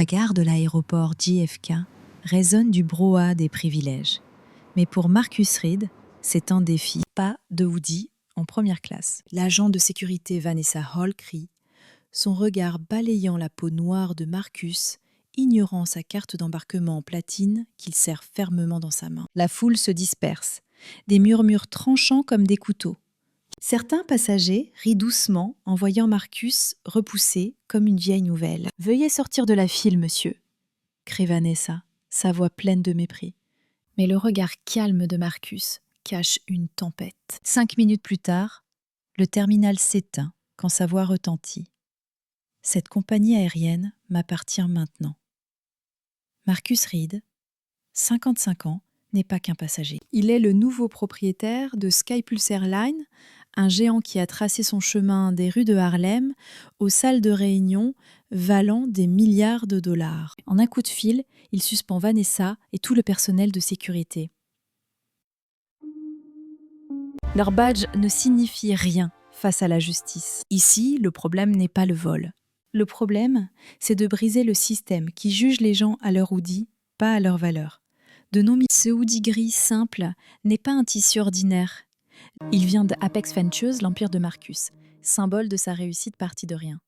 La gare de l'aéroport JFK résonne du brouhaha des privilèges. Mais pour Marcus Reed, c'est un défi. Pas de hoodie en première classe. L'agent de sécurité Vanessa Hall crie, son regard balayant la peau noire de Marcus, ignorant sa carte d'embarquement en platine qu'il serre fermement dans sa main. La foule se disperse, des murmures tranchants comme des couteaux. Certains passagers rient doucement en voyant Marcus repoussé comme une vieille nouvelle. « Veuillez sortir de la file, monsieur !» crie Vanessa, sa voix pleine de mépris. Mais le regard calme de Marcus cache une tempête. 5 minutes plus tard, le terminal s'éteint quand sa voix retentit. « Cette compagnie aérienne m'appartient maintenant. » Marcus Reed, 55 ans, n'est pas qu'un passager. Il est le nouveau propriétaire de SkyPulse Airlines, un géant qui a tracé son chemin des rues de Harlem aux salles de réunion valant des milliards de dollars. En un coup de fil, il suspend Vanessa et tout le personnel de sécurité. Leur badge ne signifie rien face à la justice. Ici, le problème n'est pas le vol. Le problème, c'est de briser le système qui juge les gens à leur hoodie, pas à leur valeur. Ce hoodie gris simple n'est pas un tissu ordinaire. Il vient d'Apex Ventures, l'empire de Marcus, symbole de sa réussite partie de rien.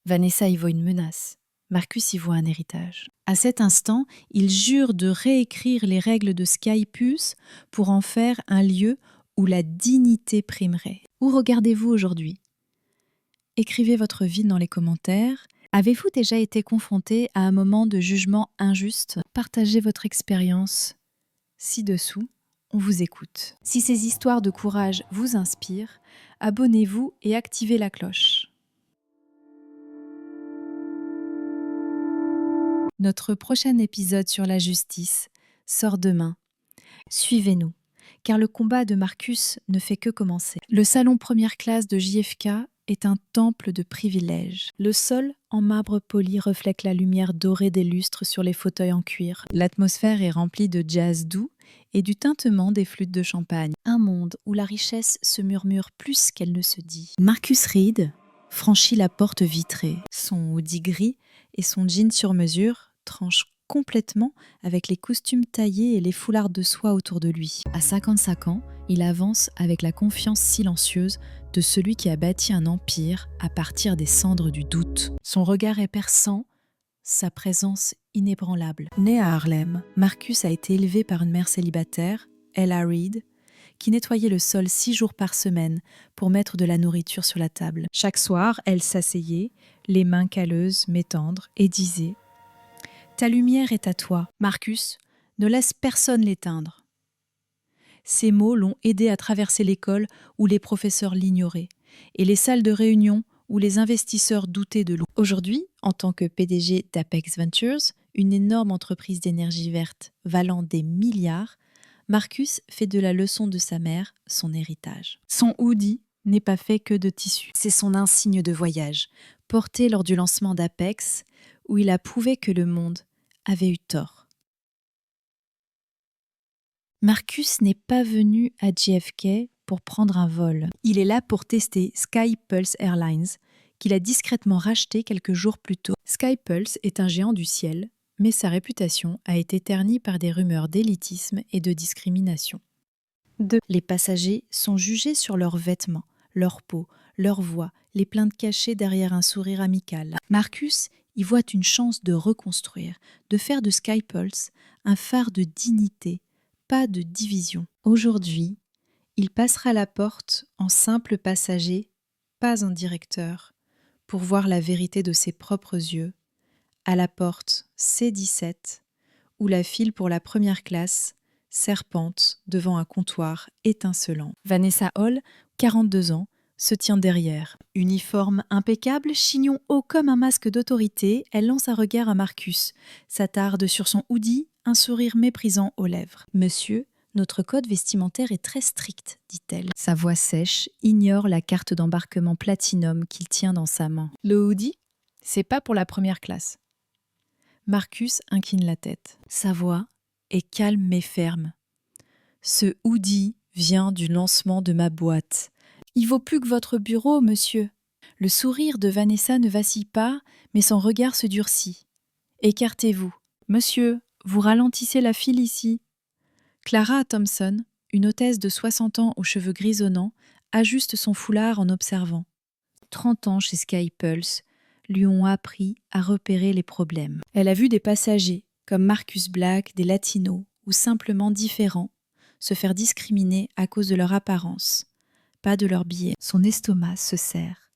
Vanessa y voit une menace. Marcus y voit un héritage. À cet instant, il jure de réécrire les règles de SkyPulse pour en faire un lieu où la dignité primerait. Où regardez-vous aujourd'hui ? Écrivez votre vie dans les commentaires. Avez-vous déjà été confronté à un moment de jugement injuste ? Partagez votre expérience ci-dessous. On vous écoute. Si ces histoires de courage vous inspirent, abonnez-vous et activez la cloche. Notre prochain épisode sur la justice sort demain. Suivez-nous, car le combat de Marcus ne fait que commencer. Le salon première classe de JFK est un temple de privilèges. Le sol en marbre poli reflète la lumière dorée des lustres sur les fauteuils en cuir. L'atmosphère est remplie de jazz doux et du tintement des flûtes de champagne. Un monde où la richesse se murmure plus qu'elle ne se dit. Marcus Reed franchit la porte vitrée. Son hoodie gris et son jean sur mesure tranchent complètement avec les costumes taillés et les foulards de soie autour de lui. À 55 ans, il avance avec la confiance silencieuse de celui qui a bâti un empire à partir des cendres du doute. Son regard est perçant, sa présence inébranlable. Né à Harlem, Marcus a été élevé par une mère célibataire, Ella Reed, qui nettoyait le sol 6 jours par semaine pour mettre de la nourriture sur la table. Chaque soir, elle s'asseyait, les mains calleuses mais tendres, et disait « Ta lumière est à toi, Marcus, ne laisse personne l'éteindre. » Ces mots l'ont aidé à traverser l'école où les professeurs l'ignoraient et les salles de réunion où les investisseurs doutaient de lui. Aujourd'hui, en tant que PDG d'Apex Ventures, une énorme entreprise d'énergie verte valant des milliards, Marcus fait de la leçon de sa mère son héritage. Son hoodie n'est pas fait que de tissu. C'est son insigne de voyage, porté lors du lancement d'Apex, où il a prouvé que le monde avait eu tort. Marcus n'est pas venu à JFK pour prendre un vol. Il est là pour tester SkyPulse Airlines, qu'il a discrètement racheté quelques jours plus tôt. SkyPulse est un géant du ciel, mais sa réputation a été ternie par des rumeurs d'élitisme et de discrimination. 2. Les passagers sont jugés sur leurs vêtements, leur peau, leur voix, les plaintes cachées derrière un sourire amical. Marcus y voit une chance de reconstruire, de faire de SkyPulse un phare de dignité, pas de division. Aujourd'hui, il passera la porte en simple passager, pas en directeur, pour voir la vérité de ses propres yeux, à la porte C17, où la file pour la première classe serpente devant un comptoir étincelant. Vanessa Hall, 42 ans, se tient derrière. Uniforme impeccable, chignon haut comme un masque d'autorité, elle lance un regard à Marcus, s'attarde sur son hoodie, un sourire méprisant aux lèvres. « Monsieur, notre code vestimentaire est très strict, dit-elle. » Sa voix sèche ignore la carte d'embarquement Platinum qu'il tient dans sa main. « Le hoodie, c'est pas pour la première classe. » Marcus incline la tête. Sa voix est calme mais ferme. « Ce hoodie vient du lancement de ma boîte. Il vaut plus que votre bureau, monsieur. » Le sourire de Vanessa ne vacille pas, mais son regard se durcit. Écartez-vous. Monsieur, vous ralentissez la file ici. Clara Thompson, une hôtesse de 60 ans aux cheveux grisonnants, ajuste son foulard en observant. 30 ans chez Sky Pulse lui ont appris à repérer les problèmes. Elle a vu des passagers, comme Marcus Black, des latinos, ou simplement différents, se faire discriminer à cause de leur apparence, pas de leur billet. Son estomac se serre.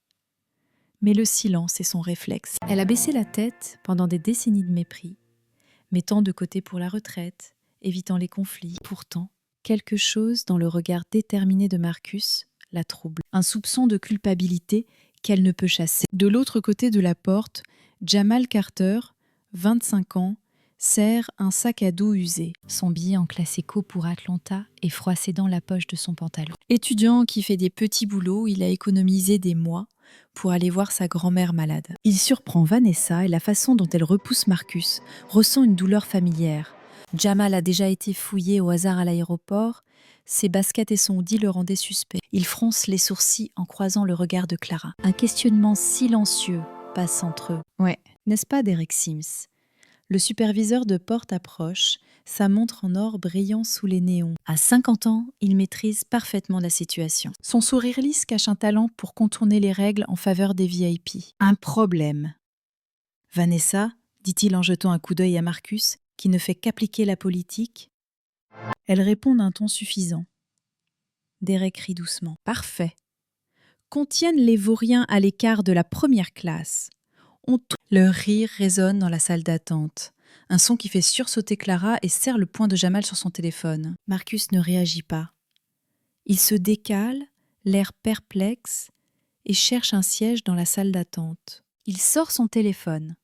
Mais le silence est son réflexe. Elle a baissé la tête pendant des décennies de mépris, mettant de côté pour la retraite, évitant les conflits. Pourtant, quelque chose dans le regard déterminé de Marcus la trouble. Un soupçon de culpabilité qu'elle ne peut chasser. De l'autre côté de la porte, Jamal Carter, 25 ans, serre un sac à dos usé. Son billet en classe éco pour Atlanta est froissé dans la poche de son pantalon. Étudiant qui fait des petits boulots, il a économisé des mois pour aller voir sa grand-mère malade. Il surprend Vanessa et la façon dont elle repousse Marcus ressent une douleur familière. Jamal a déjà été fouillé au hasard à l'aéroport. Ses baskets et son hoodie le rendaient suspect. Il fronce les sourcils en croisant le regard de Clara. Un questionnement silencieux passe entre eux. Ouais, n'est-ce pas Derek Sims? Le superviseur de porte approche, sa montre en or brillant sous les néons. À 50 ans, il maîtrise parfaitement la situation. Son sourire lisse cache un talent pour contourner les règles en faveur des VIP. Un problème. Vanessa, dit-il en jetant un coup d'œil à Marcus, qui ne fait qu'appliquer la politique. Elle répond d'un ton suffisant. Derek rit doucement. Parfait. Qu'on tienne les vauriens à l'écart de la première classe. Leur rire résonne dans la salle d'attente. Un son qui fait sursauter Clara et serre le poing de Jamal sur son téléphone. Marcus ne réagit pas. Il se décale, l'air perplexe, et cherche un siège dans la salle d'attente. Il sort son téléphone.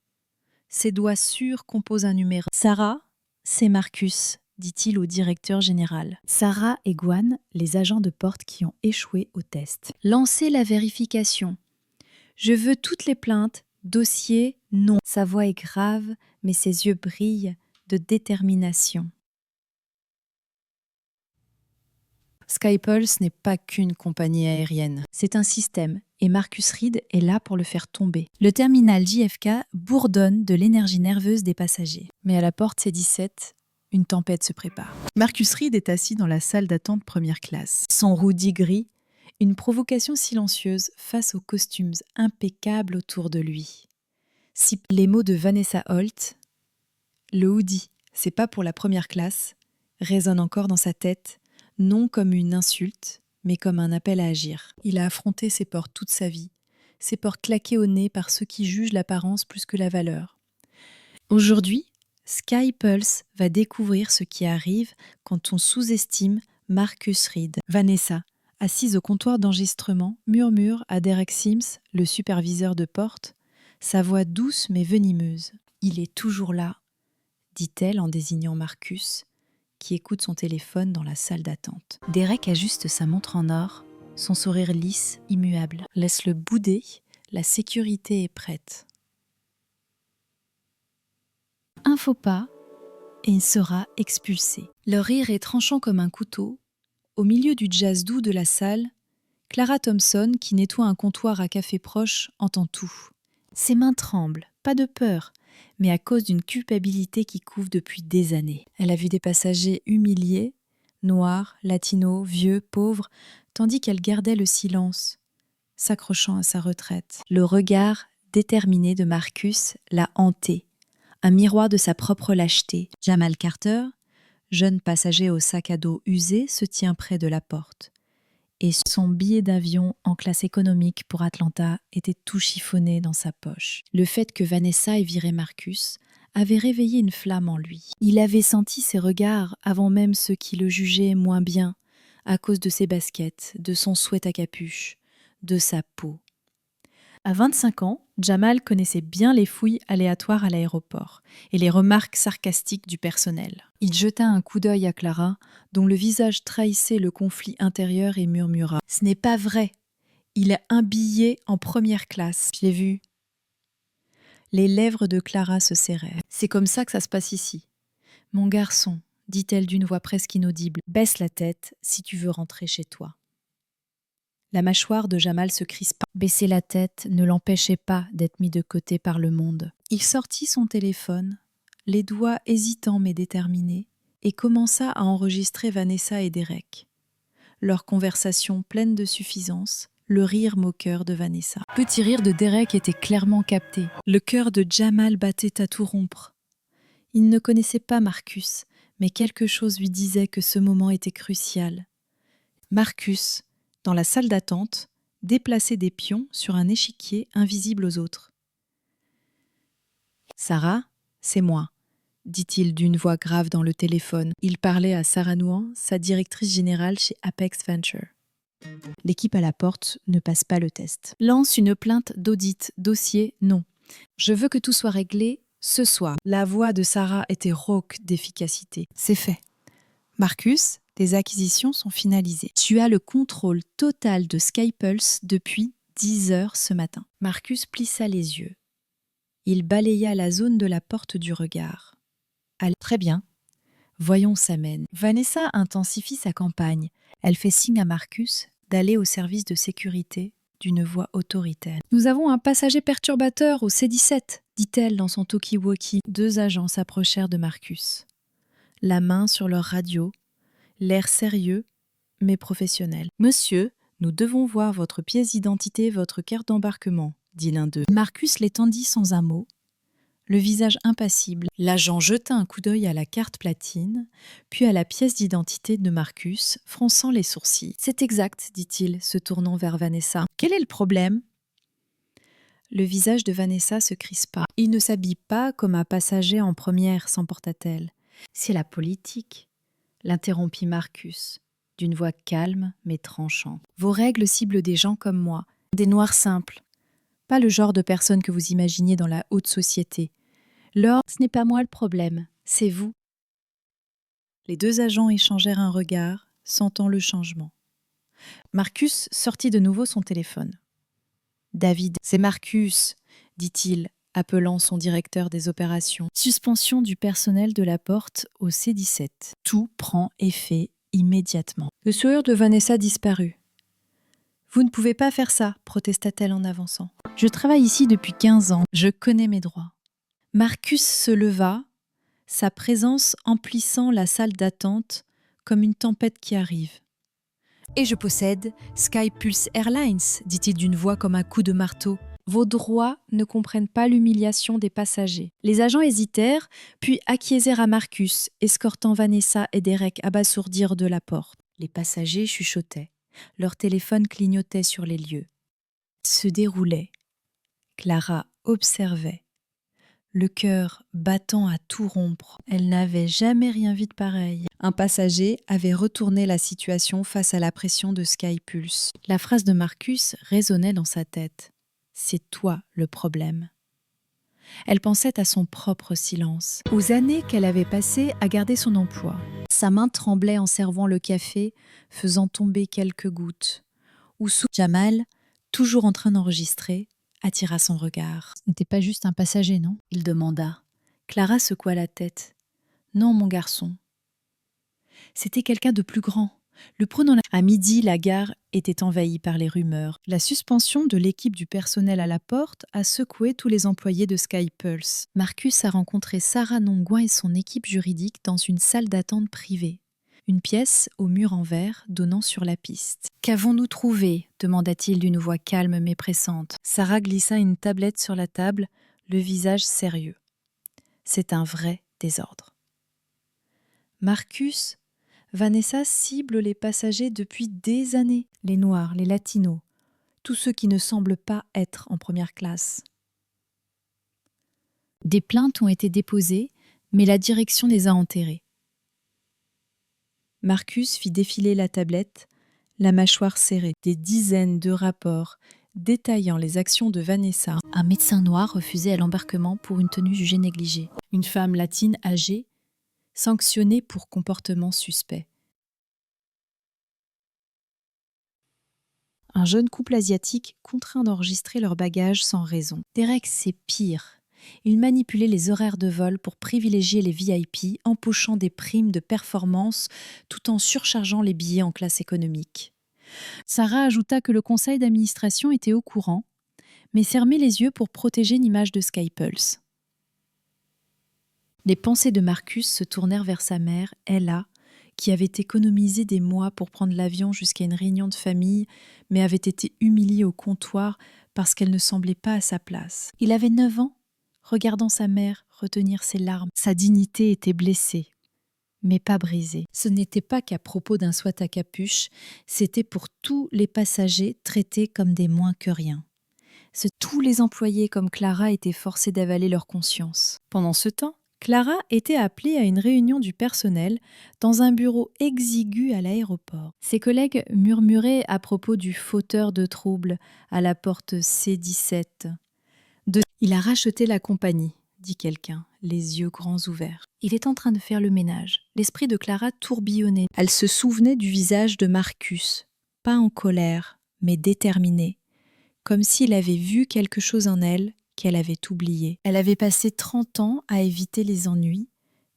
Ses doigts sûrs composent un numéro. Sarah, c'est Marcus, dit-il au directeur général. Sarah et Gwen, les agents de porte qui ont échoué au test. Lancez la vérification. Je veux toutes les plaintes. Dossier, non. Sa voix est grave, mais ses yeux brillent de détermination. Sky Pulse n'est pas qu'une compagnie aérienne. C'est un système, et Marcus Reed est là pour le faire tomber. Le terminal JFK bourdonne de l'énergie nerveuse des passagers. Mais à la porte C-17, une tempête se prépare. Marcus Reed est assis dans la salle d'attente première classe. Son hoodie gris, une provocation silencieuse face aux costumes impeccables autour de lui. Si les mots de Vanessa Holt, le hoodie, c'est pas pour la première classe, résonnent encore dans sa tête, non comme une insulte, mais comme un appel à agir. Il a affronté ces portes toute sa vie, ces portes claquées au nez par ceux qui jugent l'apparence plus que la valeur. Aujourd'hui, Sky Pulse va découvrir ce qui arrive quand on sous-estime Marcus Reed. Vanessa, assise au comptoir d'enregistrement, murmure à Derek Sims, le superviseur de porte, sa voix douce mais venimeuse. « Il est toujours là », dit-elle en désignant Marcus, qui écoute son téléphone dans la salle d'attente. Derek ajuste sa montre en or, son sourire lisse, immuable. Laisse-le bouder, la sécurité est prête. Un faux pas, et il sera expulsé. Leur rire est tranchant comme un couteau. Au milieu du jazz doux de la salle, Clara Thompson, qui nettoie un comptoir à café proche, entend tout. Ses mains tremblent, pas de peur, mais à cause d'une culpabilité qui couve depuis des années. Elle a vu des passagers humiliés, noirs, latinos, vieux, pauvres, tandis qu'elle gardait le silence, s'accrochant à sa retraite. Le regard déterminé de Marcus l'a hanté, un miroir de sa propre lâcheté. Jamal Carter, jeune passager au sac à dos usé, se tient près de la porte. Et son billet d'avion en classe économique pour Atlanta était tout chiffonné dans sa poche. Le fait que Vanessa ait viré Marcus avait réveillé une flamme en lui. Il avait senti ses regards avant même ceux qui le jugeaient moins bien, à cause de ses baskets, de son sweat à capuche, de sa peau. À 25 ans, Jamal connaissait bien les fouilles aléatoires à l'aéroport et les remarques sarcastiques du personnel. Il jeta un coup d'œil à Clara, dont le visage trahissait le conflit intérieur, et murmura « Ce n'est pas vrai. Il a un billet en première classe. Je l'ai vu. » Les lèvres de Clara se serrèrent. « C'est comme ça que ça se passe ici. »« Mon garçon, dit-elle d'une voix presque inaudible, baisse la tête si tu veux rentrer chez toi. » La mâchoire de Jamal se crispa. Baisser la tête ne l'empêchait pas d'être mis de côté par le monde. Il sortit son téléphone, les doigts hésitants mais déterminés, et commença à enregistrer Vanessa et Derek. Leur conversation pleine de suffisance, le rire moqueur de Vanessa. Le petit rire de Derek était clairement capté. Le cœur de Jamal battait à tout rompre. Il ne connaissait pas Marcus, mais quelque chose lui disait que ce moment était crucial. Marcus, dans la salle d'attente, déplaçait des pions sur un échiquier invisible aux autres. « Sarah, c'est moi », dit-il d'une voix grave dans le téléphone. Il parlait à Sarah Nouan, sa directrice générale chez Apex Venture. L'équipe à la porte ne passe pas le test. Lance une plainte d'audit, dossier, non. Je veux que tout soit réglé ce soir. La voix de Sarah était rauque d'efficacité. C'est fait. Marcus, tes acquisitions sont finalisées. Tu as le contrôle total de Skypulse depuis 10 heures ce matin. Marcus plissa les yeux. Il balaya la zone de la porte du regard. Allez, très bien. Voyons où ça mène. Vanessa intensifie sa campagne. Elle fait signe à Marcus d'aller au service de sécurité d'une voix autoritaire. « Nous avons un passager perturbateur au C-17 », dit-elle dans son talkie-walkie. 2 agents s'approchèrent de Marcus. La main sur leur radio, l'air sérieux mais professionnel. « Monsieur, nous devons voir votre pièce d'identité et votre carte d'embarquement », dit l'un d'eux. Marcus l'étendit sans un mot, le visage impassible. L'agent jeta un coup d'œil à la carte platine, puis à la pièce d'identité de Marcus, fronçant les sourcils. « C'est exact, dit-il, se tournant vers Vanessa. « Quel est le problème ?» Le visage de Vanessa se crispa. « Il ne s'habille pas comme un passager en première, s'emporta-t-elle. « C'est la politique, » l'interrompit Marcus, d'une voix calme mais tranchante. « Vos règles ciblent des gens comme moi, des noirs simples, pas le genre de personnes que vous imaginez dans la haute société. L'or, ce n'est pas moi le problème, c'est vous. » Les 2 agents échangèrent un regard, sentant le changement. Marcus sortit de nouveau son téléphone. « David, c'est Marcus, » dit-il, appelant son directeur des opérations. Suspension du personnel de la porte au C-17. Tout prend effet immédiatement. Le sourire de Vanessa disparut. « Vous ne pouvez pas faire ça, » protesta-t-elle en avançant. « Je travaille ici depuis 15 ans, je connais mes droits. » Marcus se leva, sa présence emplissant la salle d'attente comme une tempête qui arrive. « Et je possède Skypulse Airlines, dit-il d'une voix comme un coup de marteau. Vos droits ne comprennent pas l'humiliation des passagers. » Les agents hésitèrent, puis acquiescèrent à Marcus, escortant Vanessa et Derek abasourdir de la porte. Les passagers chuchotaient. Leur téléphone clignotait sur les lieux. Se déroulait. Clara observait. Le cœur battant à tout rompre. Elle n'avait jamais rien vu de pareil. Un passager avait retourné la situation face à la pression de Skypulse. La phrase de Marcus résonnait dans sa tête. « C'est toi le problème. » Elle pensait à son propre silence, aux années qu'elle avait passées à garder son emploi. Sa main tremblait en servant le café, faisant tomber quelques gouttes. Ou sous Jamal, toujours en train d'enregistrer, attira son regard. « Ce n'était pas juste un passager, non ?» il demanda. Clara secoua la tête. « Non, mon garçon. C'était quelqu'un de plus grand. » Le prenant à midi, la gare était envahie par les rumeurs. La suspension de l'équipe du personnel à la porte a secoué tous les employés de Skypulse. Marcus a rencontré Sarah Nongouin et son équipe juridique dans une salle d'attente privée. Une pièce au mur en verre donnant sur la piste. « Qu'avons-nous trouvé ?» demanda-t-il d'une voix calme mais pressante. Sarah glissa une tablette sur la table, le visage sérieux. « C'est un vrai désordre. » Marcus, Vanessa cible les passagers depuis des années. Les Noirs, les Latinos, tous ceux qui ne semblent pas être en première classe. Des plaintes ont été déposées, mais la direction les a enterrées. Marcus fit défiler la tablette, la mâchoire serrée. Des dizaines de rapports détaillant les actions de Vanessa. Un médecin noir refusé à l'embarquement pour une tenue jugée négligée. Une femme latine âgée, sanctionnée pour comportement suspect. Un jeune couple asiatique contraint d'enregistrer leurs bagages sans raison. Derek, c'est pire. Il manipulait les horaires de vol pour privilégier les VIP, empochant des primes de performance tout en surchargeant les billets en classe économique. Sarah ajouta que le conseil d'administration était au courant, mais fermait les yeux pour protéger l'image de Skypulse. Les pensées de Marcus se tournèrent vers sa mère, Ella, qui avait économisé des mois pour prendre l'avion jusqu'à une réunion de famille, mais avait été humiliée au comptoir parce qu'elle ne semblait pas à sa place. Il avait 9 ans, regardant sa mère retenir ses larmes. Sa dignité était blessée, mais pas brisée. Ce n'était pas qu'à propos d'un sweat à capuche, c'était pour tous les passagers traités comme des moins que rien. Tous les employés comme Clara étaient forcés d'avaler leur conscience. Pendant ce temps, Clara était appelée à une réunion du personnel dans un bureau exigu à l'aéroport. Ses collègues murmuraient à propos du fauteur de troubles à la porte C17. Il a racheté la compagnie, dit quelqu'un, les yeux grands ouverts. Il est en train de faire le ménage. L'esprit de Clara tourbillonnait. Elle se souvenait du visage de Marcus, pas en colère, mais déterminé, comme s'il avait vu quelque chose en elle qu'elle avait oublié. Elle avait passé 30 ans à éviter les ennuis,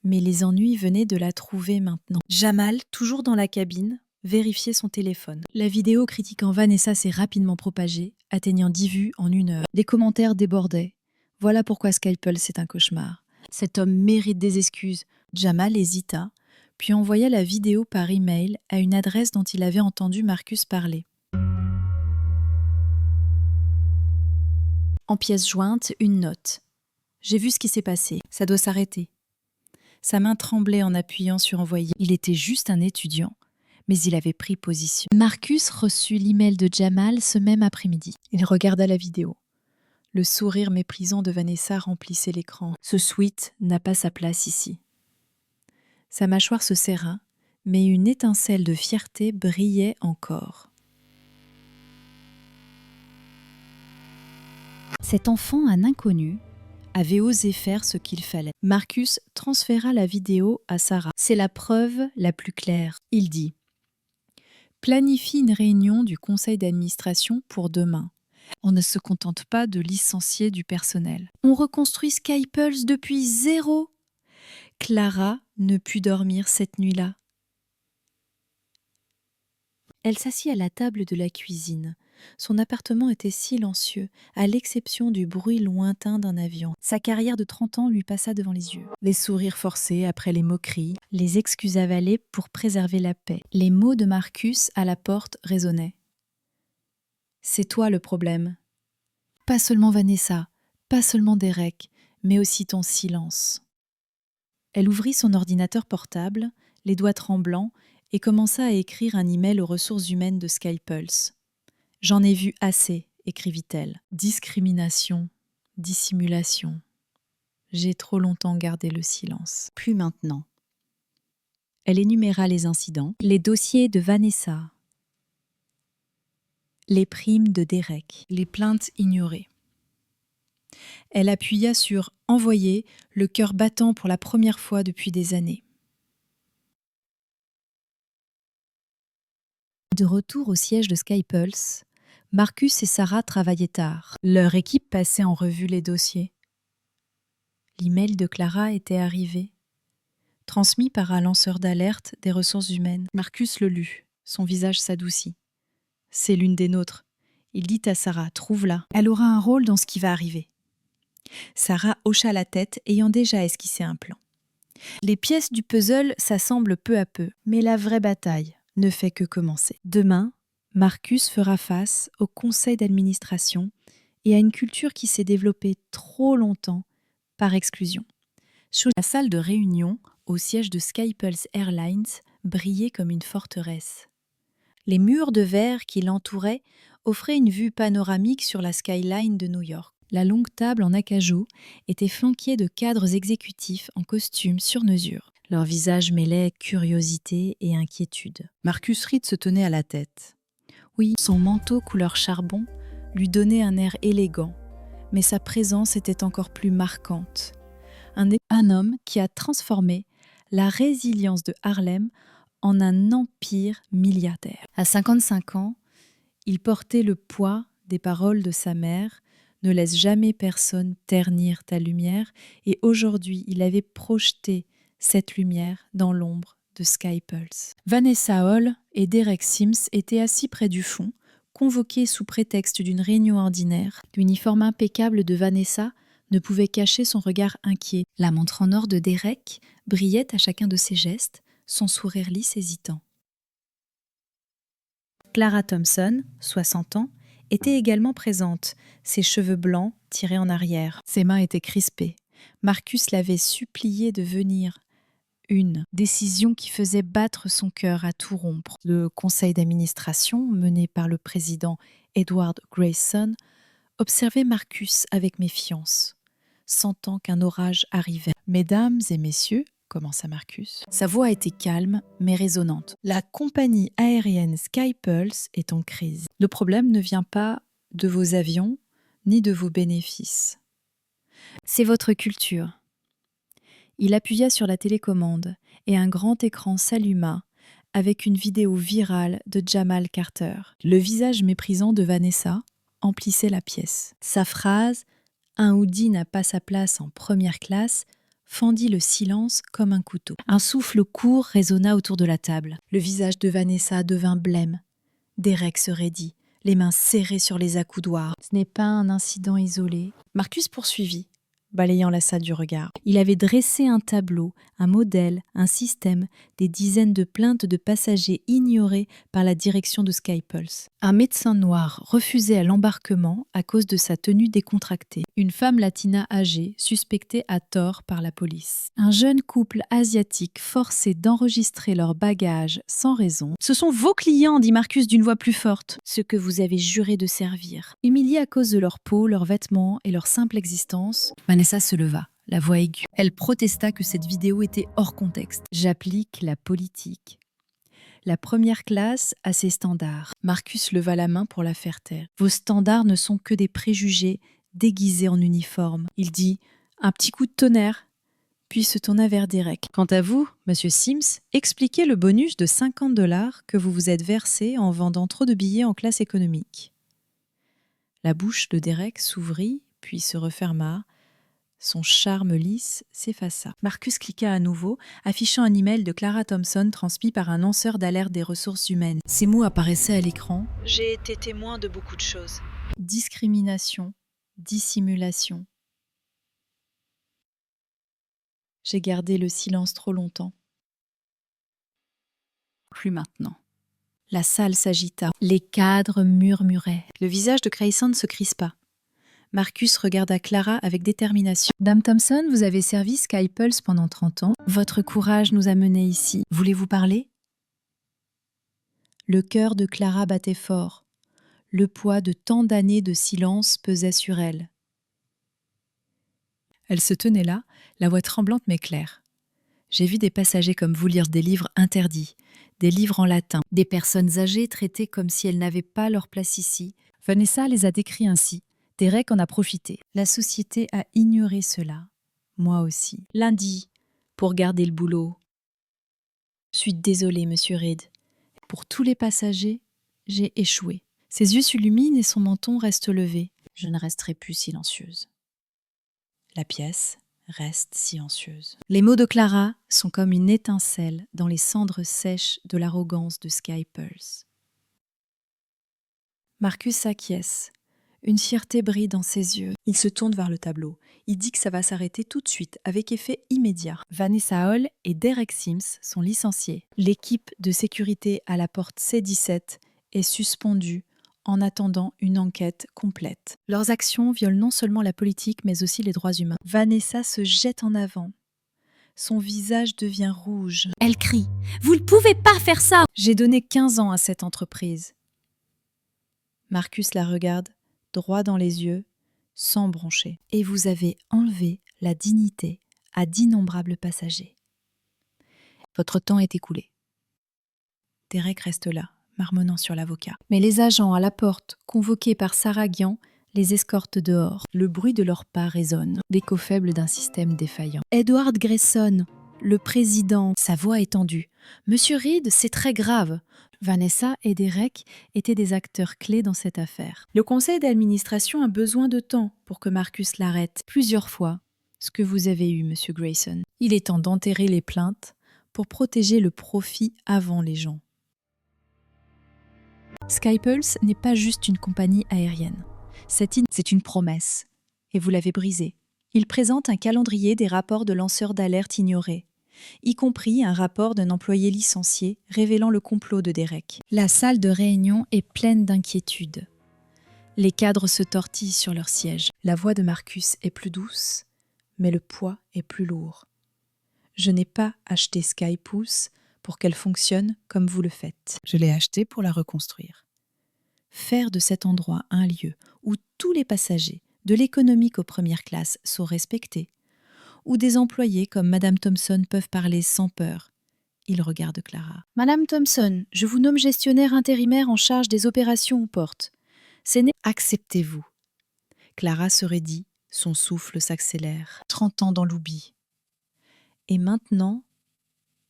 mais les ennuis venaient de la trouver maintenant. Jamal, toujours dans la cabine, vérifiait son téléphone. La vidéo critiquant Vanessa s'est rapidement propagée, atteignant 10 vues en 1 heure. Des commentaires débordaient. Voilà pourquoi Skypulse est un cauchemar. Cet homme mérite des excuses. Jamal hésita, puis envoya la vidéo par email à une adresse dont il avait entendu Marcus parler. En pièce jointe, une note. J'ai vu ce qui s'est passé. Ça doit s'arrêter. Sa main tremblait en appuyant sur envoyer. Il était juste un étudiant, mais il avait pris position. Marcus reçut l'email de Jamal ce même après-midi. Il regarda la vidéo. Le sourire méprisant de Vanessa remplissait l'écran. Ce sweat n'a pas sa place ici. Sa mâchoire se serra, mais une étincelle de fierté brillait encore. Cet enfant, un inconnu, avait osé faire ce qu'il fallait. Marcus transféra la vidéo à Sarah. C'est la preuve la plus claire. Il dit « Planifie une réunion du conseil d'administration pour demain. On ne se contente pas de licencier du personnel. On reconstruit Skypulse depuis zéro. » Clara ne put dormir cette nuit-là. Elle s'assit à la table de la cuisine. Son appartement était silencieux, à l'exception du bruit lointain d'un avion. Sa carrière de 30 ans lui passa devant les yeux. Les sourires forcés après les moqueries, les excuses avalées pour préserver la paix. Les mots de Marcus à la porte résonnaient. « C'est toi le problème. Pas seulement Vanessa, pas seulement Derek, mais aussi ton silence. » Elle ouvrit son ordinateur portable, les doigts tremblants, et commença à écrire un email aux ressources humaines de Skypulse. « J'en ai vu assez, écrivit-elle. Discrimination, dissimulation. J'ai trop longtemps gardé le silence. Plus maintenant. » Elle énuméra les incidents, les dossiers de Vanessa, les primes de Derek, les plaintes ignorées. Elle appuya sur « Envoyer », le cœur battant pour la première fois depuis des années. De retour au siège de Skypulse, Marcus et Sarah travaillaient tard. Leur équipe passait en revue les dossiers. L'email de Clara était arrivé, transmis par un lanceur d'alerte des ressources humaines. Marcus le lut, son visage s'adoucit. « C'est l'une des nôtres. » Il dit à Sarah, « Trouve-la. Elle aura un rôle dans ce qui va arriver. » Sarah hocha la tête, ayant déjà esquissé un plan. Les pièces du puzzle s'assemblent peu à peu, mais la vraie bataille ne fait que commencer. Demain, Marcus fera face au conseil d'administration et à une culture qui s'est développée trop longtemps par exclusion. La salle de réunion au siège de Skypulse Airlines brillait comme une forteresse. Les murs de verre qui l'entouraient offraient une vue panoramique sur la skyline de New York. La longue table en acajou était flanquée de cadres exécutifs en costume sur mesure. Leur visage mêlait curiosité et inquiétude. Marcus Reed se tenait à la tête. Oui, son manteau couleur charbon lui donnait un air élégant, mais sa présence était encore plus marquante. Un homme qui a transformé la résilience de Harlem en un empire milliardaire. À 55 ans, il portait le poids des paroles de sa mère « Ne laisse jamais personne ternir ta lumière » et aujourd'hui, il avait projeté cette lumière dans l'ombre de Sky Pulse. Vanessa Hall et Derek Sims étaient assis près du fond, convoqués sous prétexte d'une réunion ordinaire. L'uniforme impeccable de Vanessa ne pouvait cacher son regard inquiet. La montre en or de Derek brillait à chacun de ses gestes, son sourire lisse hésitant. Clara Thompson, 60 ans, était également présente, ses cheveux blancs tirés en arrière. Ses mains étaient crispées. Marcus l'avait suppliée de venir. Une décision qui faisait battre son cœur à tout rompre. Le conseil d'administration, mené par le président Edward Grayson, observait Marcus avec méfiance, sentant qu'un orage arrivait. « Mesdames et messieurs », commença Marcus. Sa voix était calme mais résonnante. « La compagnie aérienne Sky Pulse est en crise. Le problème ne vient pas de vos avions ni de vos bénéfices. C'est votre culture. » Il appuya sur la télécommande et un grand écran s'alluma avec une vidéo virale de Jamal Carter. Le visage méprisant de Vanessa emplissait la pièce. Sa phrase « Un hoodie n'a pas sa place en première classe » fendit le silence comme un couteau. Un souffle court résonna autour de la table. Le visage de Vanessa devint blême. Derek se raidit, les mains serrées sur les accoudoirs. Ce n'est pas un incident isolé. Marcus poursuivit, balayant la salle du regard. Il avait dressé un tableau, un modèle, un système, des dizaines de plaintes de passagers ignorées par la direction de Sky Pulse. Un médecin noir refusé à l'embarquement à cause de sa tenue décontractée. Une femme latina âgée suspectée à tort par la police. Un jeune couple asiatique forcé d'enregistrer leurs bagages sans raison. « Ce sont vos clients », dit Marcus d'une voix plus forte. « Ceux que vous avez juré de servir. » Humiliés à cause de leur peau, leurs vêtements et leur simple existence, Vanessa se leva, la voix aiguë. Elle protesta que cette vidéo était hors contexte. « J'applique la politique. La première classe a ses standards. » Marcus leva la main pour la faire taire. « Vos standards ne sont que des préjugés déguisés en uniforme. » Il dit un petit coup de tonnerre, puis se tourna vers Derek. « Quant à vous, monsieur Sims, expliquez le bonus de 50$ que vous vous êtes versé en vendant trop de billets en classe économique. » La bouche de Derek s'ouvrit, puis se referma. Son charme lisse s'effaça. Marcus cliqua à nouveau, affichant un email de Clara Thompson transmis par un lanceur d'alerte des ressources humaines. Ces mots apparaissaient à l'écran. « J'ai été témoin de beaucoup de choses. Discrimination, dissimulation. J'ai gardé le silence trop longtemps. Plus maintenant. » La salle s'agita. Les cadres murmuraient. Le visage de Grayson se crispa. Marcus regarda Clara avec détermination. « Dame Thompson, vous avez servi Sky Pulse pendant 30 ans. Votre courage nous a menés ici. Voulez-vous parler ?» Le cœur de Clara battait fort. Le poids de tant d'années de silence pesait sur elle. Elle se tenait là, la voix tremblante mais claire. « J'ai vu des passagers comme vous lire des livres interdits, des livres en latin, des personnes âgées traitées comme si elles n'avaient pas leur place ici. Vanessa les a décrits ainsi. Derek en a profité. La société a ignoré cela. Moi aussi. Lundi, pour garder le boulot. Je suis désolée, monsieur Reed. Pour tous les passagers, j'ai échoué. » Ses yeux s'illuminent et son menton reste levé. Je ne resterai plus silencieuse. La pièce reste silencieuse. Les mots de Clara sont comme une étincelle dans les cendres sèches de l'arrogance de Sky Pulse. Marcus s'acquiesce. Une fierté brille dans ses yeux. Il se tourne vers le tableau. Il dit que ça va s'arrêter tout de suite, avec effet immédiat. Vanessa Hall et Derek Sims sont licenciés. L'équipe de sécurité à la porte C17 est suspendue en attendant une enquête complète. Leurs actions violent non seulement la politique, mais aussi les droits humains. Vanessa se jette en avant. Son visage devient rouge. Elle crie « Vous ne pouvez pas faire ça !» J'ai donné 15 ans à cette entreprise. Marcus la regarde droit dans les yeux, sans broncher. Et vous avez enlevé la dignité à d'innombrables passagers. Votre temps est écoulé. Derek reste là, marmonnant sur l'avocat. Mais les agents à la porte, convoqués par Sarah Guian, les escortent dehors. Le bruit de leurs pas résonne, l'écho faible d'un système défaillant. Edward Grayson, le président, sa voix est tendue. « Monsieur Reed, c'est très grave. » Vanessa et Derek étaient des acteurs clés dans cette affaire. Le conseil d'administration a besoin de temps pour que Marcus l'arrête. Plusieurs fois, ce que vous avez eu, monsieur Grayson. Il est temps d'enterrer les plaintes pour protéger le profit avant les gens. Skypulse n'est pas juste une compagnie aérienne. C'est une promesse. Et vous l'avez brisée. Il présente un calendrier des rapports de lanceurs d'alerte ignorés, y compris un rapport d'un employé licencié révélant le complot de Derek. La salle de réunion est pleine d'inquiétude. Les cadres se tortillent sur leur siège. La voix de Marcus est plus douce, mais le poids est plus lourd. Je n'ai pas acheté Skypulse pour qu'elle fonctionne comme vous le faites. Je l'ai achetée pour la reconstruire. Faire de cet endroit un lieu où tous les passagers, de l'économique aux premières classes, sont respectés, où des employés comme Madame Thompson peuvent parler sans peur. Il regarde Clara. « Madame Thompson, je vous nomme gestionnaire intérimaire en charge des opérations aux portes. Acceptez-vous. » Clara se raidit, son souffle s'accélère. 30 ans dans l'oubli. Et maintenant,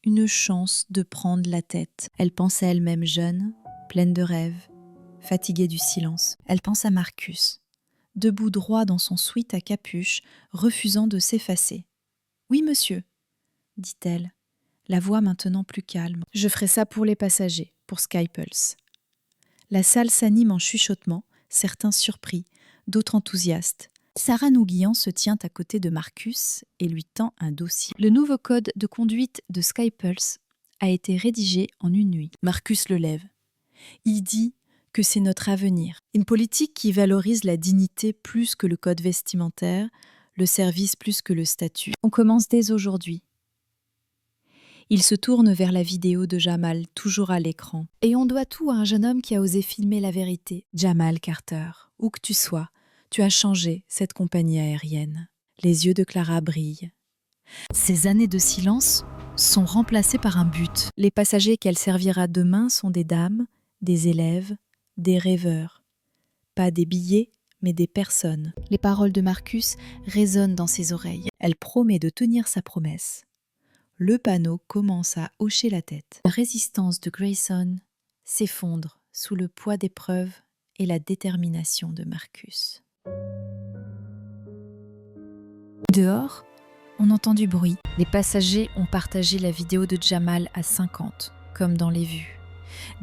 une chance de prendre la tête. Elle pense à elle-même jeune, pleine de rêves, fatiguée du silence. Elle pense à Marcus, debout droit dans son sweat à capuche, refusant de s'effacer. « Oui, monsieur, » dit-elle, la voix maintenant plus calme. « Je ferai ça pour les passagers, pour Skypulse. » La salle s'anime en chuchotement, certains surpris, d'autres enthousiastes. Sarah Nouguian se tient à côté de Marcus et lui tend un dossier. Le nouveau code de conduite de Skypulse a été rédigé en une nuit. Marcus le lève. Il dit que c'est notre avenir. Une politique qui valorise la dignité plus que le code vestimentaire, le service plus que le statut. On commence dès aujourd'hui. Il se tourne vers la vidéo de Jamal, toujours à l'écran. Et on doit tout à un jeune homme qui a osé filmer la vérité. Jamal Carter, où que tu sois, tu as changé cette compagnie aérienne. Les yeux de Clara brillent. Ces années de silence sont remplacées par un but. Les passagers qu'elle servira demain sont des dames, des élèves, des rêveurs. Pas des billets, mais des personnes. Les paroles de Marcus résonnent dans ses oreilles. Elle promet de tenir sa promesse. Le panneau commence à hocher la tête. La résistance de Grayson s'effondre sous le poids des preuves et la détermination de Marcus. Dehors, on entend du bruit. Les passagers ont partagé la vidéo de Jamal à 50, comme dans les vues,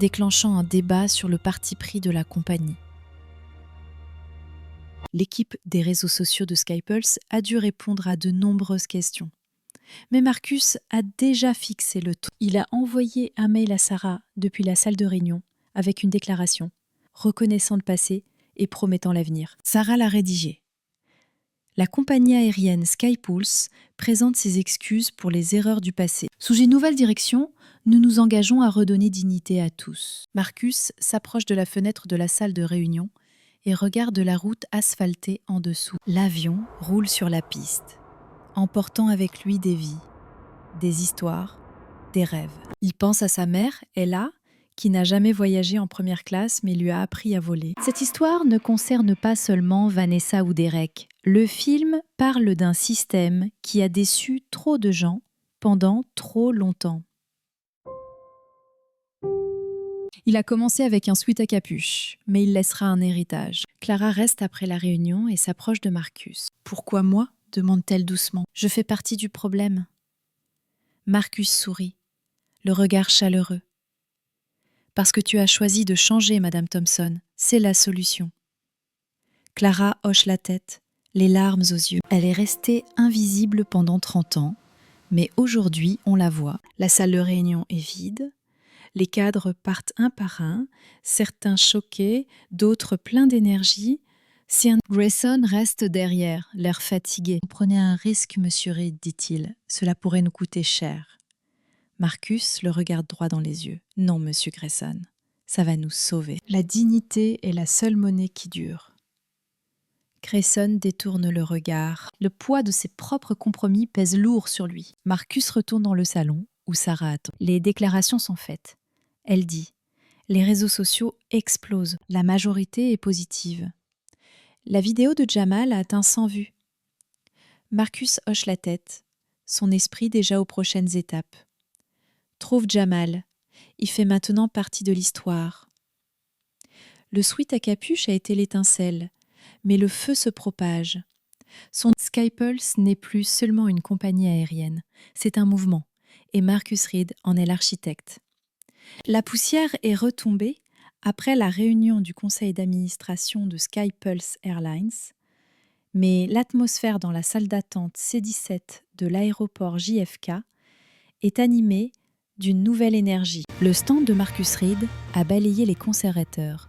déclenchant un débat sur le parti pris de la compagnie. L'équipe des réseaux sociaux de Skypulse a dû répondre à de nombreuses questions. Mais Marcus a déjà fixé le ton. Il a envoyé un mail à Sarah depuis la salle de réunion avec une déclaration, reconnaissant le passé et promettant l'avenir. Sarah l'a rédigé. La compagnie aérienne Skypulse présente ses excuses pour les erreurs du passé. Sous une nouvelle direction, nous nous engageons à redonner dignité à tous. Marcus s'approche de la fenêtre de la salle de réunion et regarde la route asphaltée en dessous. L'avion roule sur la piste, emportant avec lui des vies, des histoires, des rêves. Il pense à sa mère, Ella, qui n'a jamais voyagé en première classe mais lui a appris à voler. Cette histoire ne concerne pas seulement Vanessa ou Derek. Le film parle d'un système qui a déçu trop de gens pendant trop longtemps. Il a commencé avec un sweat à capuche, mais il laissera un héritage. Clara reste après la réunion et s'approche de Marcus. « Pourquoi moi ?» demande-t-elle doucement. « Je fais partie du problème. » Marcus sourit, le regard chaleureux. « Parce que tu as choisi de changer, Madame Thompson, c'est la solution. » Clara hoche la tête, les larmes aux yeux. Elle est restée invisible pendant 30 ans, mais aujourd'hui on la voit. La salle de réunion est vide. Les cadres partent un par un, certains choqués, d'autres pleins d'énergie. Grayson reste derrière, l'air fatigué. « Vous prenez un risque, monsieur Reed, dit-il. Cela pourrait nous coûter cher. » Marcus le regarde droit dans les yeux. « Non, monsieur Grayson, ça va nous sauver. La dignité est la seule monnaie qui dure. » Grayson détourne le regard. Le poids de ses propres compromis pèse lourd sur lui. Marcus retourne dans le salon, où Sarah attend. Les déclarations sont faites. Elle dit « Les réseaux sociaux explosent. La majorité est positive. » La vidéo de Jamal a atteint 100 vues. Marcus hoche la tête, son esprit déjà aux prochaines étapes. Trouve Jamal. Il fait maintenant partie de l'histoire. Le sweat à capuche a été l'étincelle, mais le feu se propage. Son Skypulse n'est plus seulement une compagnie aérienne, c'est un mouvement. et Marcus Reed en est l'architecte. La poussière est retombée après la réunion du conseil d'administration de SkyPulse Airlines, mais l'atmosphère dans la salle d'attente C-17 de l'aéroport JFK est animée d'une nouvelle énergie. Le stand de Marcus Reed a balayé les conservateurs.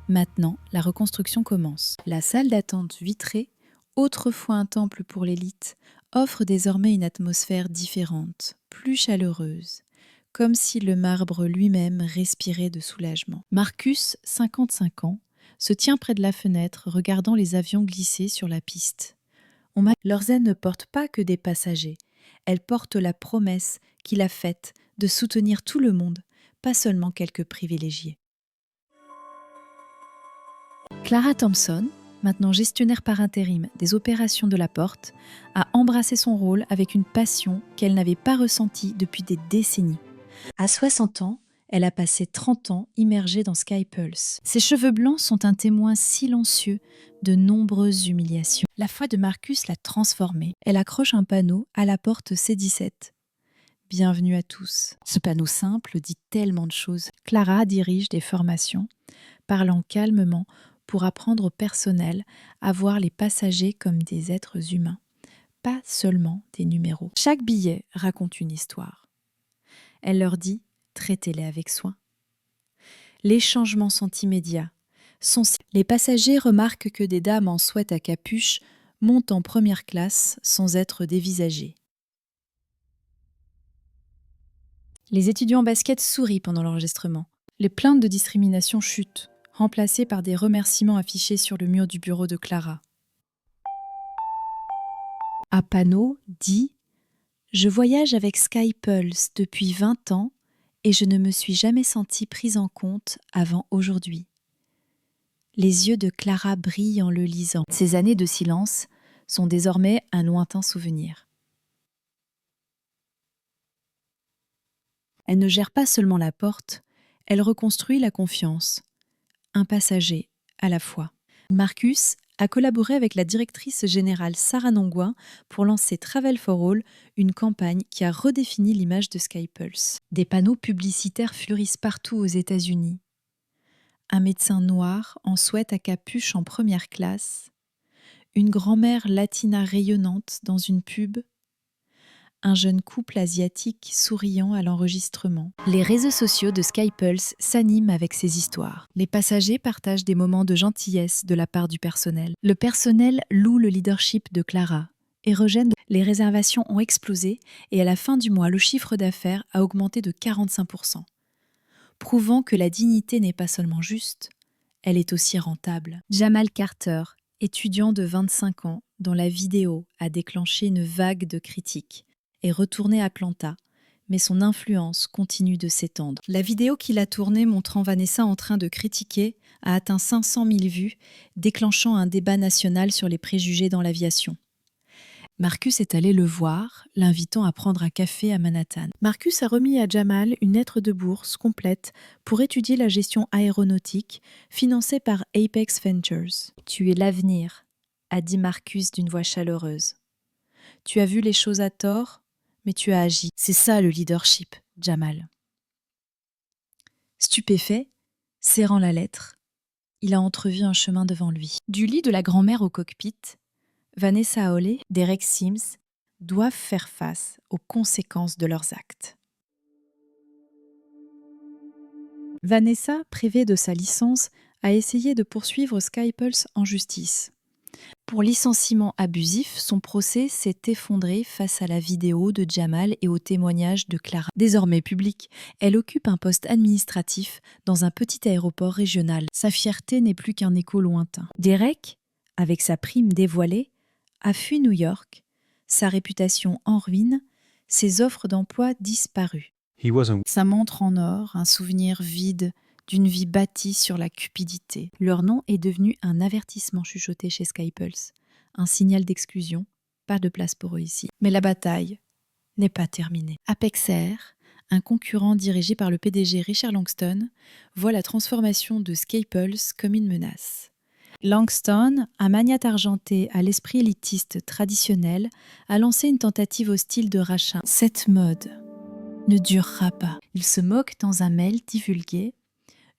Maintenant, la reconstruction commence. La salle d'attente vitrée, autrefois un temple pour l'élite, offre désormais une atmosphère différente, plus chaleureuse, comme si le marbre lui-même respirait de soulagement. Marcus, 55 ans, se tient près de la fenêtre, regardant les avions glisser sur la piste. Leurs ailes ne portent pas que des passagers, elles portent la promesse qu'il a faite de soutenir tout le monde, pas seulement quelques privilégiés. Clara Thompson, maintenant gestionnaire par intérim des opérations de la Porte, a embrassé son rôle avec une passion qu'elle n'avait pas ressentie depuis des décennies. À 60 ans, elle a passé 30 ans immergée dans SkyPulse. Ses cheveux blancs sont un témoin silencieux de nombreuses humiliations. La foi de Marcus l'a transformée. Elle accroche un panneau à la porte C-17. Bienvenue à tous. Ce panneau simple dit tellement de choses. Clara dirige des formations, parlant calmement pour apprendre au personnel à voir les passagers comme des êtres humains, pas seulement des numéros. Chaque billet raconte une histoire. Elle leur dit « traitez-les avec soin ». Les changements sont immédiats. Les passagers remarquent que des dames en sweat à capuche montent en première classe sans être dévisagées. Les étudiants en basket sourient pendant l'enregistrement. Les plaintes de discrimination chutent, remplacées par des remerciements affichés sur le mur du bureau de Clara. Un panneau dit « Je voyage avec SkyPulse depuis 20 ans et je ne me suis jamais sentie prise en compte avant aujourd'hui. » Les yeux de Clara brillent en le lisant. Ces années de silence sont désormais un lointain souvenir. Elle ne gère pas seulement la porte, elle reconstruit la confiance, un passager à la fois. Marcus a collaboré avec la directrice générale Sarah Nongouin pour lancer Travel for All, une campagne qui a redéfini l'image de SkyPulse. Des panneaux publicitaires fleurissent partout aux États-Unis. Un médecin noir en sweat à capuche en première classe, une grand-mère latina rayonnante dans une pub, un jeune couple asiatique souriant à l'enregistrement. Les réseaux sociaux de SkyPulse s'animent avec ces histoires. Les passagers partagent des moments de gentillesse de la part du personnel. Le personnel loue le leadership de Clara. Érogène, les réservations ont explosé et à la fin du mois, le chiffre d'affaires a augmenté de 45%. Prouvant que la dignité n'est pas seulement juste, elle est aussi rentable. Jamal Carter, étudiant de 25 ans, dont la vidéo a déclenché une vague de critiques, est retourné à Atlanta, mais son influence continue de s'étendre. La vidéo qu'il a tournée montrant Vanessa en train de critiquer a atteint 500 000 vues, déclenchant un débat national sur les préjugés dans l'aviation. Marcus est allé le voir, l'invitant à prendre un café à Manhattan. Marcus a remis à Jamal une lettre de bourse complète pour étudier la gestion aéronautique, financée par Apex Ventures. « Tu es l'avenir », a dit Marcus d'une voix chaleureuse. « Tu as vu les choses à tort, mais tu as agi. C'est ça le leadership, Jamal. » Stupéfait, serrant la lettre, il a entrevu un chemin devant lui. Du lit de la grand-mère au cockpit, Vanessa Hawley, Derek Sims doivent faire face aux conséquences de leurs actes. Vanessa, privée de sa licence, a essayé de poursuivre SkyPulse en justice. Pour licenciement abusif, son procès s'est effondré face à la vidéo de Jamal et aux témoignages de Clara. Désormais publique, elle occupe un poste administratif dans un petit aéroport régional. Sa fierté n'est plus qu'un écho lointain. Derek, avec sa prime dévoilée, a fui New York, sa réputation en ruine, ses offres d'emploi disparues. Sa montre en or, un souvenir vide d'une vie bâtie sur la cupidité. Leur nom est devenu un avertissement chuchoté chez SkyPulse, un signal d'exclusion, pas de place pour eux ici. Mais la bataille n'est pas terminée. Apex Air, un concurrent dirigé par le PDG Richard Langston, voit la transformation de SkyPulse comme une menace. Langston, un magnate argenté à l'esprit élitiste traditionnel, a lancé une tentative hostile de rachat. Cette mode ne durera pas. Il se moque dans un mail divulgué,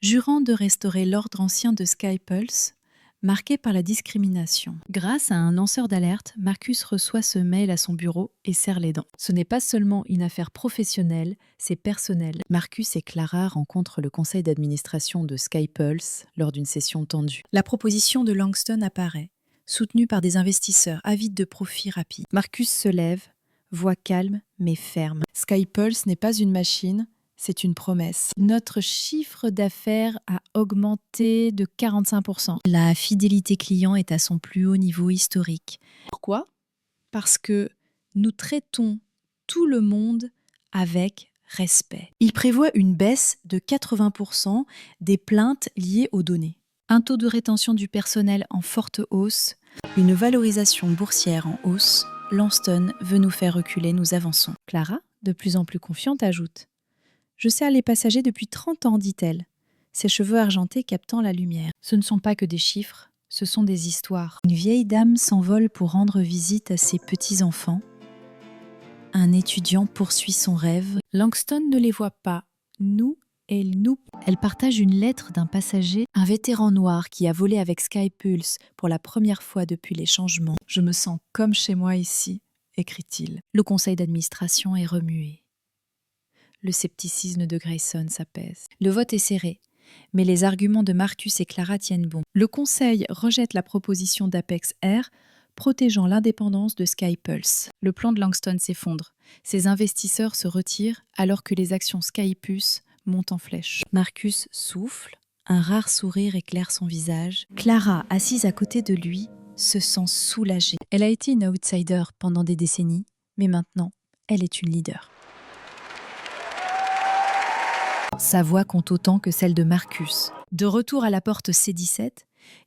jurant de restaurer l'ordre ancien de Skypulse, marqué par la discrimination. Grâce à un lanceur d'alerte, Marcus reçoit ce mail à son bureau et serre les dents. Ce n'est pas seulement une affaire professionnelle, c'est personnel. Marcus et Clara rencontrent le conseil d'administration de Skypulse lors d'une session tendue. La proposition de Langston apparaît, soutenue par des investisseurs avides de profits rapides. Marcus se lève, voix calme mais ferme. Skypulse n'est pas une machine, c'est une promesse. Notre chiffre d'affaires a augmenté de 45%. La fidélité client est à son plus haut niveau historique. Pourquoi ? Parce que nous traitons tout le monde avec respect. Il prévoit une baisse de 80% des plaintes liées aux données. Un taux de rétention du personnel en forte hausse, une valorisation boursière en hausse. Langston veut nous faire reculer, nous avançons. Clara, de plus en plus confiante, ajoute: je sers les passagers depuis 30 ans, dit-elle, ses cheveux argentés captant la lumière. Ce ne sont pas que des chiffres, ce sont des histoires. Une vieille dame s'envole pour rendre visite à ses petits-enfants. Un étudiant poursuit son rêve. Langston ne les voit pas. Nous, elle partage une lettre d'un passager, un vétéran noir qui a volé avec Skypulse pour la première fois depuis les changements. Je me sens comme chez moi ici, écrit-il. Le conseil d'administration est remué. Le scepticisme de Grayson s'apaise. Le vote est serré, mais les arguments de Marcus et Clara tiennent bon. Le conseil rejette la proposition d'Apex Air, protégeant l'indépendance de Skypulse. Le plan de Langston s'effondre. Ses investisseurs se retirent alors que les actions Skypulse montent en flèche. Marcus souffle, un rare sourire éclaire son visage. Clara, assise à côté de lui, se sent soulagée. Elle a été une outsider pendant des décennies, mais maintenant, elle est une leader. Sa voix compte autant que celle de Marcus. De retour à la porte C17,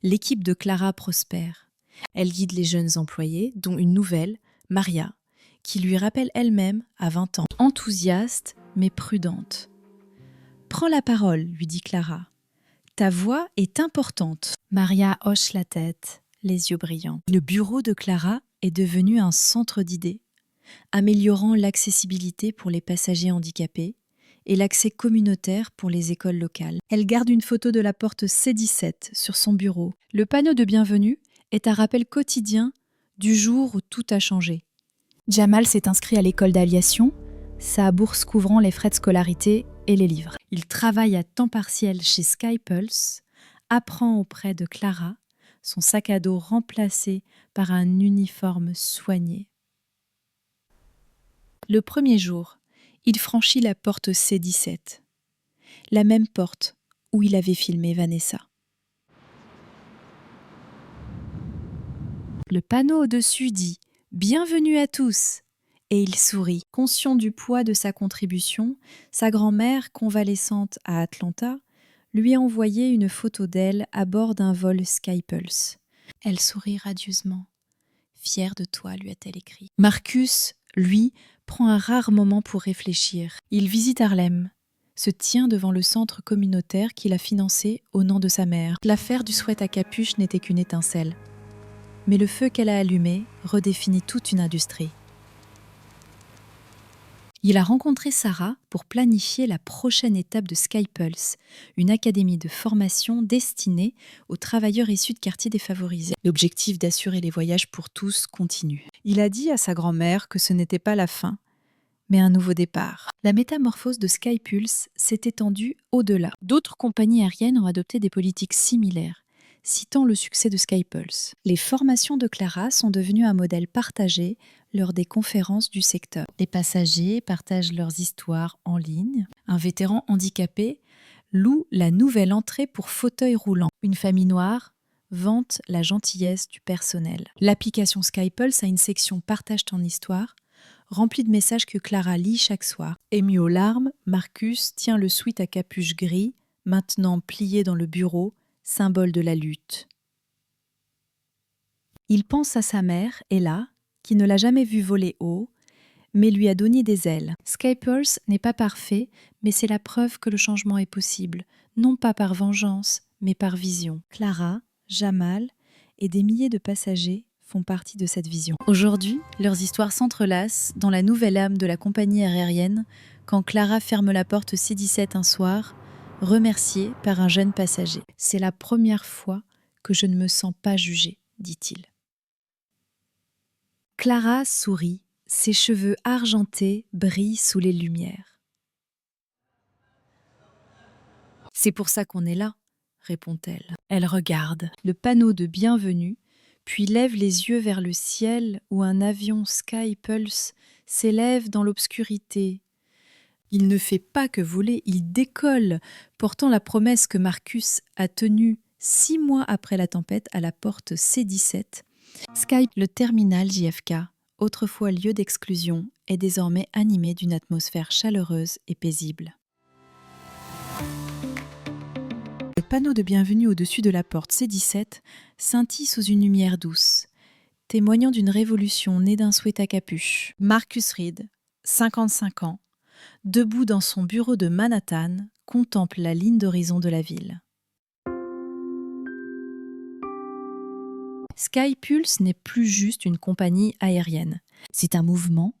l'équipe de Clara prospère. Elle guide les jeunes employés, dont une nouvelle, Maria, qui lui rappelle elle-même à 20 ans. Enthousiaste, mais prudente. « Prends la parole, lui dit Clara. Ta voix est importante. » Maria hoche la tête, les yeux brillants. Le bureau de Clara est devenu un centre d'idées, améliorant l'accessibilité pour les passagers handicapés et l'accès communautaire pour les écoles locales. Elle garde une photo de la porte C17 sur son bureau. Le panneau de bienvenue est un rappel quotidien du jour où tout a changé. Jamal s'est inscrit à l'école d'aviation, sa bourse couvrant les frais de scolarité et les livres. Il travaille à temps partiel chez Skypulse, apprend auprès de Clara, son sac à dos remplacé par un uniforme soigné. Le premier jour, il franchit la porte C17, la même porte où il avait filmé Vanessa. Le panneau au-dessus dit « Bienvenue à tous » et il sourit. Conscient du poids de sa contribution, sa grand-mère, convalescente à Atlanta, lui a envoyé une photo d'elle à bord d'un vol Skypulse. Elle sourit radieusement. « Fière de toi », lui a-t-elle écrit. Marcus, lui, prend un rare moment pour réfléchir. Il visite Harlem, se tient devant le centre communautaire qu'il a financé au nom de sa mère. L'affaire du sweat à capuche n'était qu'une étincelle. Mais le feu qu'elle a allumé redéfinit toute une industrie. Il a rencontré Sarah pour planifier la prochaine étape de Skypulse, une académie de formation destinée aux travailleurs issus de quartiers défavorisés. L'objectif d'assurer les voyages pour tous continue. Il a dit à sa grand-mère que ce n'était pas la fin, mais un nouveau départ. La métamorphose de Skypulse s'est étendue au-delà. D'autres compagnies aériennes ont adopté des politiques similaires, citant le succès de Skypulse. Les formations de Clara sont devenues un modèle partagé lors des conférences du secteur. Les passagers partagent leurs histoires en ligne. Un vétéran handicapé loue la nouvelle entrée pour fauteuil roulant. Une famille noire vante la gentillesse du personnel. L'application Skypulse a une section « Partage ton histoire » remplie de messages que Clara lit chaque soir. Ému aux larmes, Marcus tient le sweat à capuche gris, maintenant plié dans le bureau, symbole de la lutte. Il pense à sa mère, Ella, qui ne l'a jamais vu voler haut, mais lui a donné des ailes. Skypulse n'est pas parfait, mais c'est la preuve que le changement est possible, non pas par vengeance, mais par vision. Clara, Jamal et des milliers de passagers font partie de cette vision. Aujourd'hui, leurs histoires s'entrelacent dans la nouvelle âme de la compagnie aérienne quand Clara ferme la porte C-17 un soir, remerciée par un jeune passager. « C'est la première fois que je ne me sens pas jugée », dit-il. Clara sourit, ses cheveux argentés brillent sous les lumières. « C'est pour ça qu'on est là », répond-elle. Elle regarde le panneau de bienvenue, puis lève les yeux vers le ciel où un avion Sky Pulse s'élève dans l'obscurité. Il ne fait pas que voler, il décolle, portant la promesse que Marcus a tenue 6 mois après la tempête à la porte C-17. Sky, le terminal JFK, autrefois lieu d'exclusion, est désormais animé d'une atmosphère chaleureuse et paisible. Le panneau de bienvenue au-dessus de la porte C-17 scintille sous une lumière douce, témoignant d'une révolution née d'un souhait à capuche. Marcus Reed, 55 ans, debout dans son bureau de Manhattan, contemple la ligne d'horizon de la ville. Sky Pulse n'est plus juste une compagnie aérienne. C'est un mouvement,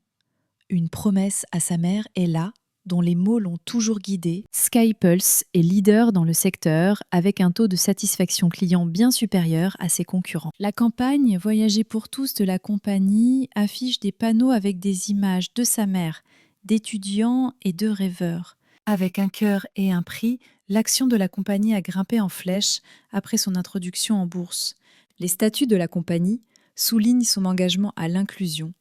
une promesse à sa mère et là, dont les mots l'ont toujours guidé. Sky Pulse est leader dans le secteur avec un taux de satisfaction client bien supérieur à ses concurrents. La campagne Voyager pour tous de la compagnie affiche des panneaux avec des images de sa mère, d'étudiants et de rêveurs. Avec un cœur et un prix, l'action de la compagnie a grimpé en flèche après son introduction en bourse. Les statuts de la compagnie soulignent son engagement à l'inclusion,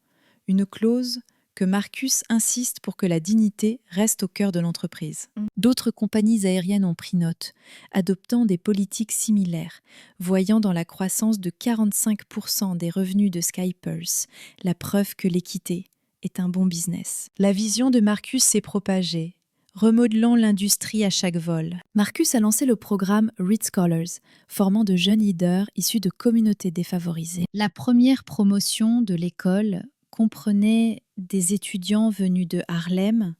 une clause que Marcus insiste pour que la dignité reste au cœur de l'entreprise. D'autres compagnies aériennes ont pris note, adoptant des politiques similaires, voyant dans la croissance de 45% des revenus de Sky Pulse la preuve que l'équité est un bon business. La vision de Marcus s'est propagée, remodelant l'industrie à chaque vol. Marcus a lancé le programme Reed Scholars, formant de jeunes leaders issus de communautés défavorisées. La première promotion de l'école comprenait des étudiants venus de Harlem,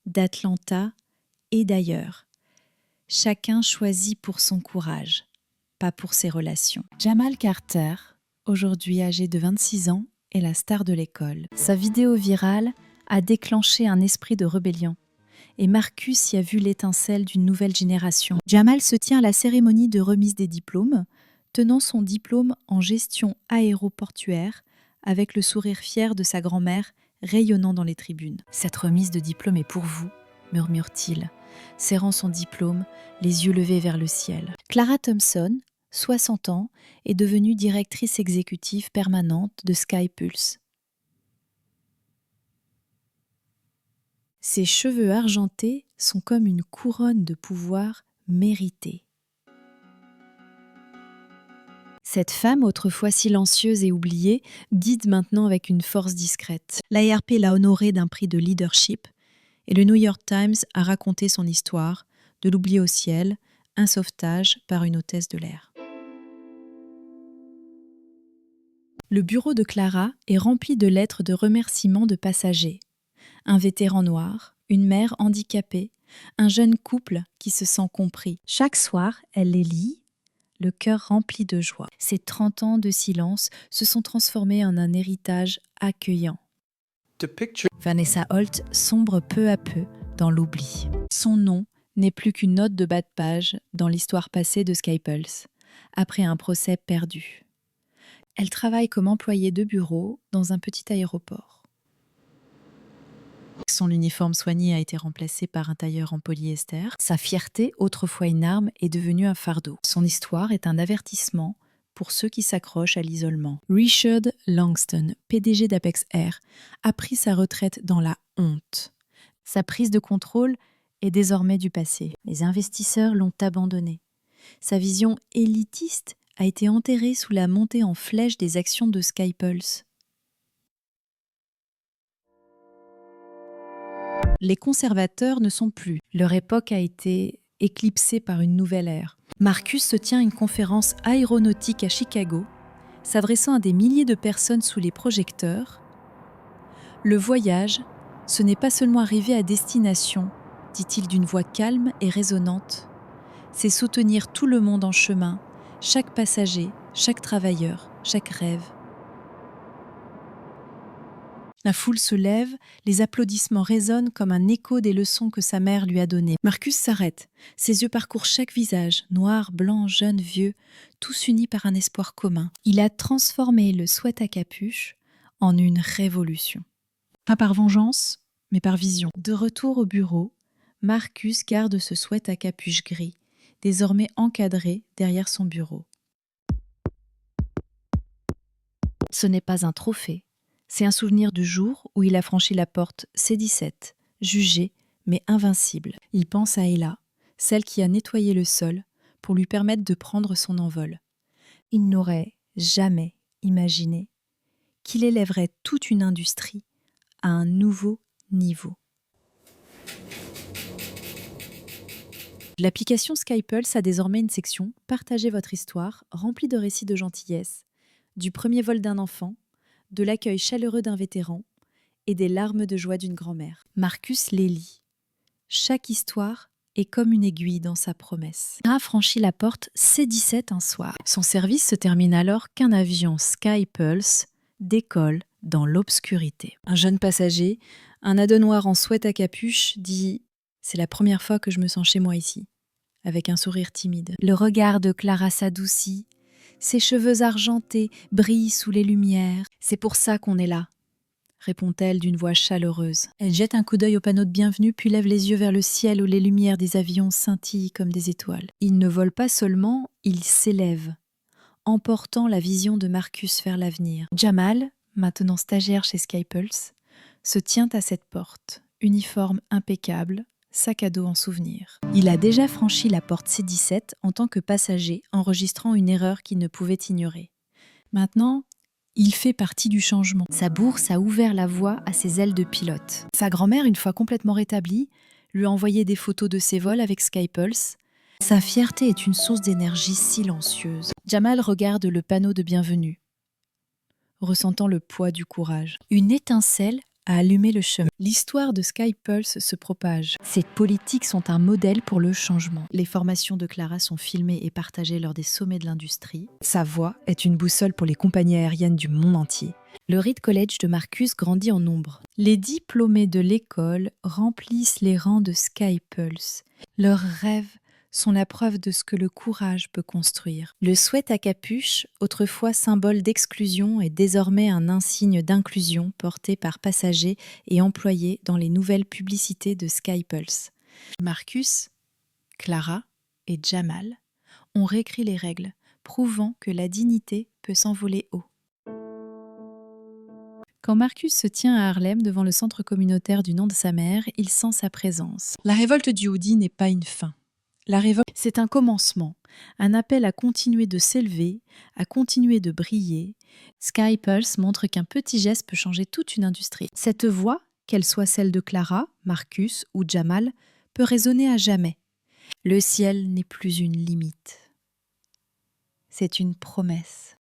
d'Atlanta et d'ailleurs. Chacun choisi pour son courage, pas pour ses relations. Jamal Carter, aujourd'hui âgé de 26 ans, est la star de l'école. Sa vidéo virale a déclenché un esprit de rébellion. Et Marcus y a vu l'étincelle d'une nouvelle génération. Jamal se tient à la cérémonie de remise des diplômes, tenant son diplôme en gestion aéroportuaire, avec le sourire fier de sa grand-mère rayonnant dans les tribunes. « Cette remise de diplôme est pour vous », murmure-t-il, serrant son diplôme, les yeux levés vers le ciel. Clara Thompson, 60 ans, est devenue directrice exécutive permanente de Sky Pulse. Ses cheveux argentés sont comme une couronne de pouvoir méritée. Cette femme, autrefois silencieuse et oubliée, guide maintenant avec une force discrète. L'ARP l'a honorée d'un prix de leadership et le New York Times a raconté son histoire, de l'oubli au ciel, un sauvetage par une hôtesse de l'air. Le bureau de Clara est rempli de lettres de remerciements de passagers. Un vétéran noir, une mère handicapée, un jeune couple qui se sent compris. Chaque soir, elle les lit, le cœur rempli de joie. Ces 30 ans de silence se sont transformés en un héritage accueillant. Vanessa Holt sombre peu à peu dans l'oubli. Son nom n'est plus qu'une note de bas de page dans l'histoire passée de Sky Pulse, après un procès perdu. Elle travaille comme employée de bureau dans un petit aéroport. Son uniforme soigné a été remplacé par un tailleur en polyester. Sa fierté, autrefois une arme, est devenue un fardeau. Son histoire est un avertissement pour ceux qui s'accrochent à l'isolement. Richard Langston, PDG d'Apex Air, a pris sa retraite dans la honte. Sa prise de contrôle est désormais du passé. Les investisseurs l'ont abandonné. Sa vision élitiste a été enterrée sous la montée en flèche des actions de Sky Pulse. Les conservateurs ne sont plus. Leur époque a été éclipsée par une nouvelle ère. Marcus se tient une conférence aéronautique à Chicago, s'adressant à des milliers de personnes sous les projecteurs. Le voyage, ce n'est pas seulement arriver à destination, dit-il d'une voix calme et résonnante. C'est soutenir tout le monde en chemin, chaque passager, chaque travailleur, chaque rêve. La foule se lève, les applaudissements résonnent comme un écho des leçons que sa mère lui a données. Marcus s'arrête, ses yeux parcourent chaque visage, noir, blanc, jeune, vieux, tous unis par un espoir commun. Il a transformé le sweat à capuche en une révolution. Pas par vengeance, mais par vision. De retour au bureau, Marcus garde ce sweat à capuche gris, désormais encadré derrière son bureau. Ce n'est pas un trophée, c'est un souvenir du jour où il a franchi la porte C17, jugé mais invincible. Il pense à Ella, celle qui a nettoyé le sol pour lui permettre de prendre son envol. Il n'aurait jamais imaginé qu'il élèverait toute une industrie à un nouveau niveau. L'application Skypulse a désormais une section « Partagez votre histoire » remplie de récits de gentillesse, du premier vol d'un enfant, de l'accueil chaleureux d'un vétéran et des larmes de joie d'une grand-mère. Marcus les lit. Chaque histoire est comme une aiguille dans sa promesse. Il a franchi la porte C17 un soir. Son service se termine alors qu'un avion Skypulse décolle dans l'obscurité. Un jeune passager, un ado noir en sweat à capuche, dit « C'est la première fois que je me sens chez moi ici », avec un sourire timide. Le regard de Clara s'adoucit. Ses cheveux argentés brillent sous les lumières. « C'est pour ça qu'on est là », répond-elle d'une voix chaleureuse. Elle jette un coup d'œil au panneau de bienvenue, puis lève les yeux vers le ciel où les lumières des avions scintillent comme des étoiles. Ils ne volent pas seulement, ils s'élèvent, emportant la vision de Marcus vers l'avenir. Jamal, maintenant stagiaire chez Skypulse, se tient à cette porte, uniforme impeccable, sac à dos en souvenir. Il a déjà franchi la porte C17 en tant que passager, enregistrant une erreur qu'il ne pouvait ignorer. Maintenant, il fait partie du changement. Sa bourse a ouvert la voie à ses ailes de pilote. Sa grand-mère, une fois complètement rétablie, lui a envoyé des photos de ses vols avec Skypulse. Sa fierté est une source d'énergie silencieuse. Jamal regarde le panneau de bienvenue, ressentant le poids du courage. Une étincelle a allumé le chemin. L'histoire de Skypulse se propage. Ses politiques sont un modèle pour le changement. Les formations de Clara sont filmées et partagées lors des sommets de l'industrie. Sa voix est une boussole pour les compagnies aériennes du monde entier. Le Reed College de Marcus grandit en nombre. Les diplômés de l'école remplissent les rangs de Skypulse. Leurs rêves sont la preuve de ce que le courage peut construire. Le sweat à capuche, autrefois symbole d'exclusion, est désormais un insigne d'inclusion porté par passagers et employés dans les nouvelles publicités de Skypulse. Marcus, Clara et Jamal ont réécrit les règles, prouvant que la dignité peut s'envoler haut. Quand Marcus se tient à Harlem devant le centre communautaire du nom de sa mère, il sent sa présence. La révolte du Hoodie n'est pas une fin. La révolte, c'est un commencement, un appel à continuer de s'élever, à continuer de briller. Skypulse montre qu'un petit geste peut changer toute une industrie. Cette voix, qu'elle soit celle de Clara, Marcus ou Jamal, peut résonner à jamais. Le ciel n'est plus une limite. C'est une promesse.